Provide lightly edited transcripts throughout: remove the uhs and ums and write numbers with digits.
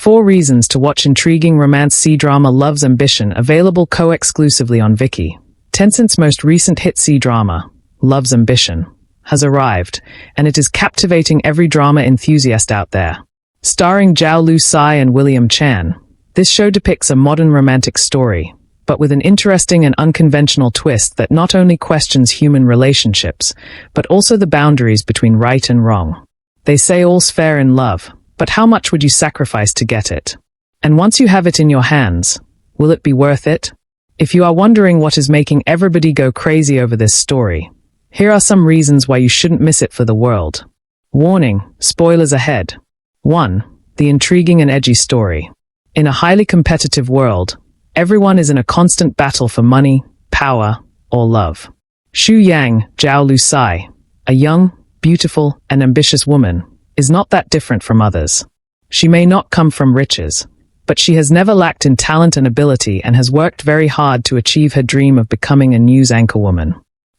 4 reasons to watch intriguing romance C-drama Love's Ambition, available co-exclusively on Viki. Tencent's most recent hit C-drama, Love's Ambition, has arrived, and it is captivating every drama enthusiast out there. Starring Zhao Lu-sai and William Chan, this show depicts a modern romantic story, but with an interesting and unconventional twist that not only questions human relationships, but also the boundaries between right and wrong. They say all's fair in love, but how much would you sacrifice to get it? And once you have it in your hands, will it be worth it? If you are wondering what is making everybody go crazy over this story, here are some reasons why you shouldn't miss it for the world. Warning, spoilers ahead. 1. The intriguing and edgy story. In a highly competitive world, everyone is in a constant battle for money, power, or love. Xu Yang, Zhao Lu-sai, a young, beautiful, and ambitious woman, is not that different from others. She may not come from riches, but she has never lacked in talent and ability and has worked very hard to achieve her dream of becoming a news anchorwoman.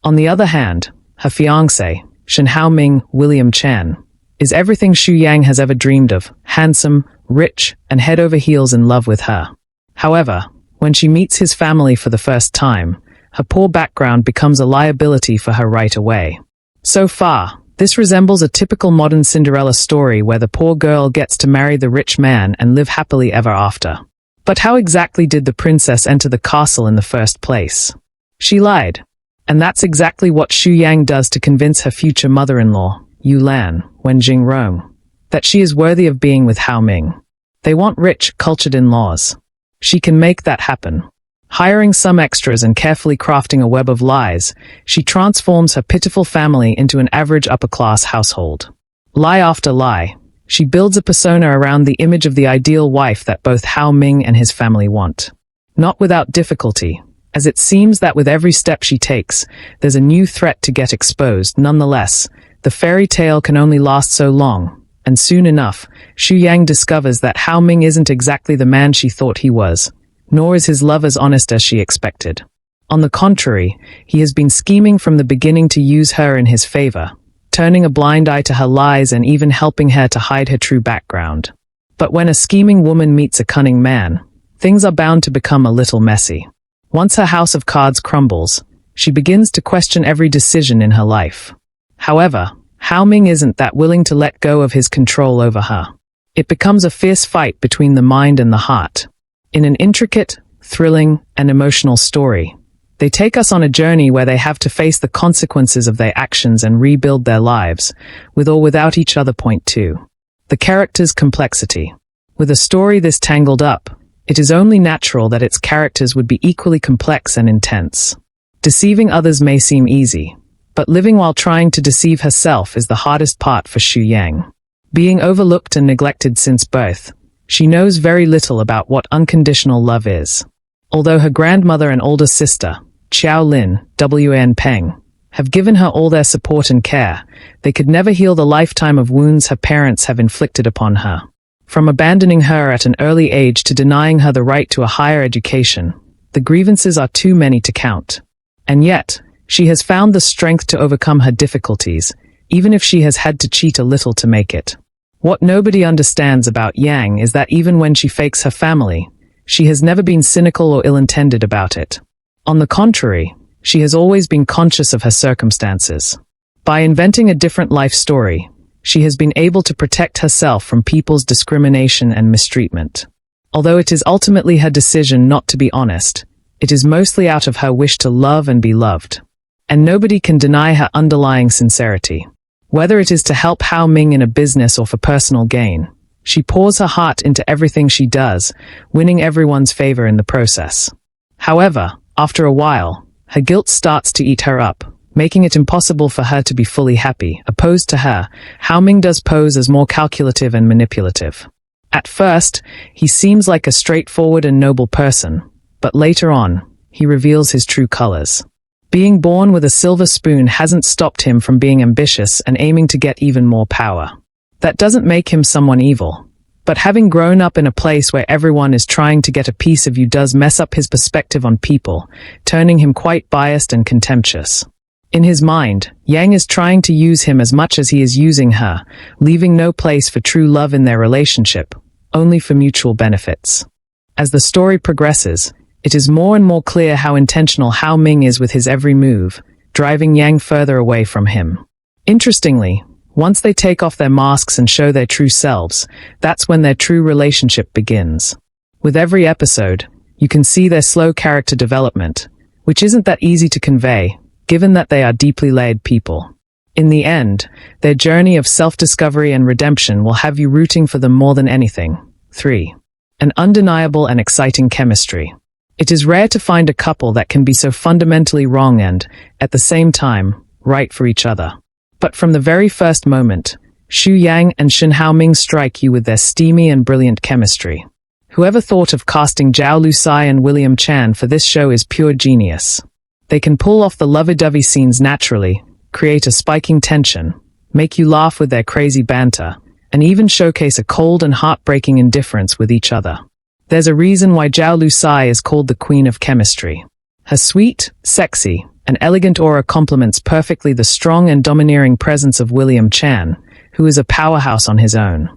On the other hand, her fiancé, Shen Haoming, William Chan, is everything Xu Yang has ever dreamed of, handsome, rich, and head over heels in love with her. However, when she meets his family for the first time, her poor background becomes a liability for her right away. So far, this resembles a typical modern Cinderella story where the poor girl gets to marry the rich man and live happily ever after. But how exactly did the princess enter the castle in the first place? She lied. And that's exactly what Xu Yang does to convince her future mother-in-law, Yu Lan, Wen Jingrong, that she is worthy of being with Hao Ming. They want rich, cultured in-laws. She can make that happen. Hiring some extras and carefully crafting a web of lies, she transforms her pitiful family into an average upper-class household. Lie after lie, she builds a persona around the image of the ideal wife that both Hao Ming and his family want. Not without difficulty, as it seems that with every step she takes, there's a new threat to get exposed. Nonetheless, the fairy tale can only last so long, and soon enough, Xu Yang discovers that Hao Ming isn't exactly the man she thought he was, nor is his love as honest as she expected. On the contrary, he has been scheming from the beginning to use her in his favor, turning a blind eye to her lies and even helping her to hide her true background. But when a scheming woman meets a cunning man, things are bound to become a little messy. Once her house of cards crumbles, she begins to question every decision in her life. However, Hao Ming isn't that willing to let go of his control over her. It becomes a fierce fight between the mind and the heart. In an intricate, thrilling, and emotional story, they take us on a journey where they have to face the consequences of their actions and rebuild their lives, with or without each other. Point 2. The characters' complexity. With a story this tangled up, it is only natural that its characters would be equally complex and intense. Deceiving others may seem easy, but living while trying to deceive herself is the hardest part for Xu Yang. Being overlooked and neglected since birth, she knows very little about what unconditional love is. Although her grandmother and older sister, Xiao Lin, Wan Peng, have given her all their support and care, they could never heal the lifetime of wounds her parents have inflicted upon her. From abandoning her at an early age to denying her the right to a higher education, the grievances are too many to count. And yet, she has found the strength to overcome her difficulties, even if she has had to cheat a little to make it. What nobody understands about Yang is that even when she fakes her family, she has never been cynical or ill-intended about it. On the contrary, she has always been conscious of her circumstances. By inventing a different life story, she has been able to protect herself from people's discrimination and mistreatment. Although it is ultimately her decision not to be honest, it is mostly out of her wish to love and be loved. And nobody can deny her underlying sincerity. Whether it is to help Hao Ming in a business or for personal gain, she pours her heart into everything she does, winning everyone's favor in the process. However, after a while, her guilt starts to eat her up, making it impossible for her to be fully happy. Opposed to her, Hao Ming does pose as more calculative and manipulative. At first, he seems like a straightforward and noble person, but later on, he reveals his true colors. Being born with a silver spoon hasn't stopped him from being ambitious and aiming to get even more power. That doesn't make him someone evil, but having grown up in a place where everyone is trying to get a piece of you does mess up his perspective on people, turning him quite biased and contemptuous. In his mind, Yang is trying to use him as much as he is using her, leaving no place for true love in their relationship, only for mutual benefits. As the story progresses, it is more and more clear how intentional Hao Ming is with his every move, driving Yang further away from him. Interestingly, once they take off their masks and show their true selves, that's when their true relationship begins. With every episode, you can see their slow character development, which isn't that easy to convey, given that they are deeply layered people. In the end, their journey of self-discovery and redemption will have you rooting for them more than anything. 3. An undeniable and exciting chemistry. It is rare to find a couple that can be so fundamentally wrong and, at the same time, right for each other. But from the very first moment, Xu Yang and Shen Haoming strike you with their steamy and brilliant chemistry. Whoever thought of casting Zhao Lusai and William Chan for this show is pure genius. They can pull off the lovey-dovey scenes naturally, create a spiking tension, make you laugh with their crazy banter, and even showcase a cold and heartbreaking indifference with each other. There's a reason why Zhao Lusai is called the Queen of Chemistry. Her sweet, sexy, and elegant aura complements perfectly the strong and domineering presence of William Chan, who is a powerhouse on his own.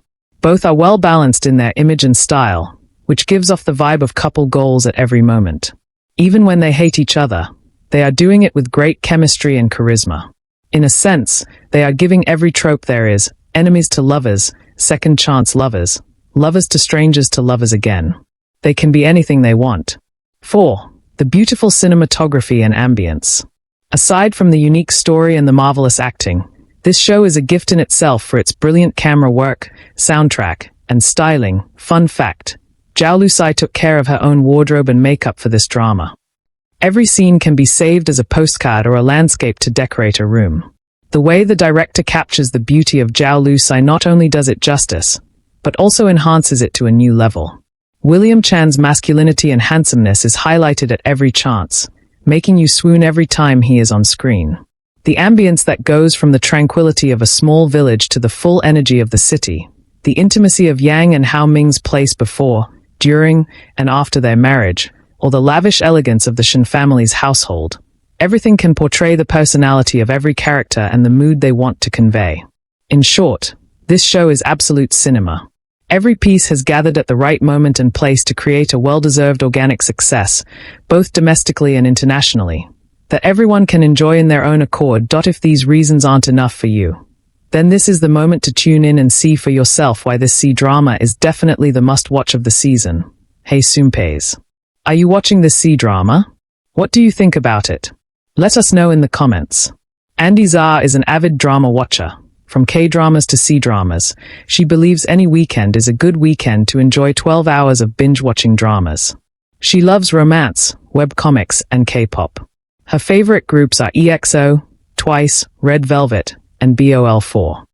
Both are well balanced in their image and style, which gives off the vibe of couple goals at every moment. Even when they hate each other, they are doing it with great chemistry and charisma. In a sense, they are giving every trope there is: enemies to lovers, second chance lovers, lovers to strangers to lovers again. They can be anything they want. 4. The beautiful cinematography and ambience. Aside from the unique story and the marvelous acting, this show is a gift in itself for its brilliant camera work, soundtrack, and styling. Fun fact: Zhao Lusai took care of her own wardrobe and makeup for this drama. Every scene can be saved as a postcard or a landscape to decorate a room. The way the director captures the beauty of Zhao Lusai not only does it justice, but also enhances it to a new level. William Chan's masculinity and handsomeness is highlighted at every chance, making you swoon every time he is on screen. The ambience that goes from the tranquility of a small village to the full energy of the city, the intimacy of Yang and Hao Ming's place before, during, and after their marriage, or the lavish elegance of the Shen family's household. Everything can portray the personality of every character and the mood they want to convey. In short, this show is absolute cinema. Every piece has gathered at the right moment and place to create a well-deserved organic success, both domestically and internationally, that everyone can enjoy in their own accord. If these reasons aren't enough for you, then this is the moment to tune in and see for yourself why this C-drama is definitely the must-watch of the season. Hey Sunpeis, are you watching this C-drama? What do you think about it? Let us know in the comments. Andy Zha is an avid drama watcher. From K-dramas to C-dramas, she believes any weekend is a good weekend to enjoy 12 hours of binge-watching dramas. She loves romance, webcomics, and K-pop. Her favorite groups are EXO, Twice, Red Velvet, and BOL4.